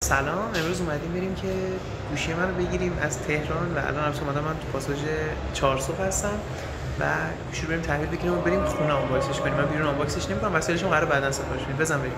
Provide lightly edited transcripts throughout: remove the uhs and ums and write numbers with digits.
سلام، امروز اومدیم بریم که گوشی منو بگیریم از تهران و الان البته اومدم من تو پاساژ 4 صبح هستم و گوشی رو بریم تحویل بگیریم و بریم خونه آنباکسش کنیم. من بیرون آنباکسش نمی‌کنم، وسایلشون قراره بعداً سفارش بدیم. بزن بریم.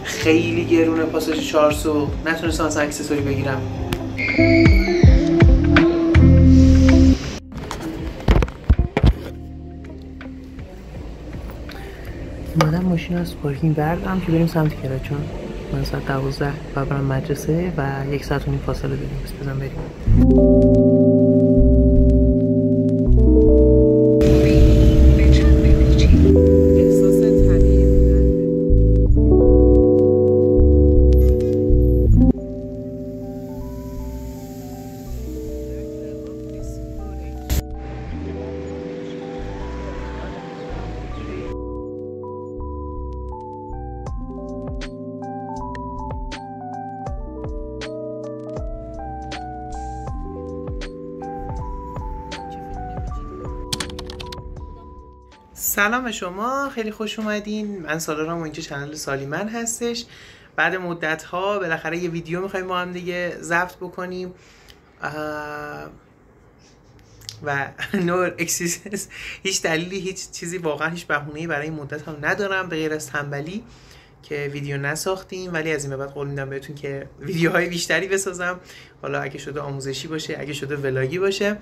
خیلی گرونه پاساژ 4 صبح، نتونستم اصلا اکسسوری بگیرم. اومدم ماشین از پارکینگ بردم که بریم سمت کراچون. من ساعت 12 باید برم مدرسه و 1 ساعت و نیم فاصله داریم. بس بزن بریم. سلام شما، خیلی خوش اومدین. من سالارم و اینجا چنل سالیمن هستش. بعد مدت ها بالاخره یه ویدیو میخوایم با هم دیگه ضبط بکنیم و نو اکسیسنس، هیچ دلیلی، هیچ چیزی، واقعا هیچ بهونه‌ای برای این مدت هم ندارم به غیر از تنبلی که ویدیو نساختیم. ولی از این به بعد قول میدم بهتون که ویدیوهای بیشتری بسازم، حالا اگه شده آموزشی باشه، اگه شده ولاگی باشه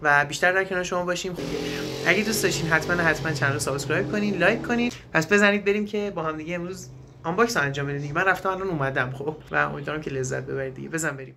و بیشتر در کنار شما باشیم. اگه دوست داشتین حتما چنل رو سابسکرایب کنین، لایک کنین. پس بزنید بریم که با هم دیگه امروز آنباکس انجام بدیم. من رفتم الان اومدم خب و امیدوارم که لذت ببرید دیگه. بزن بریم.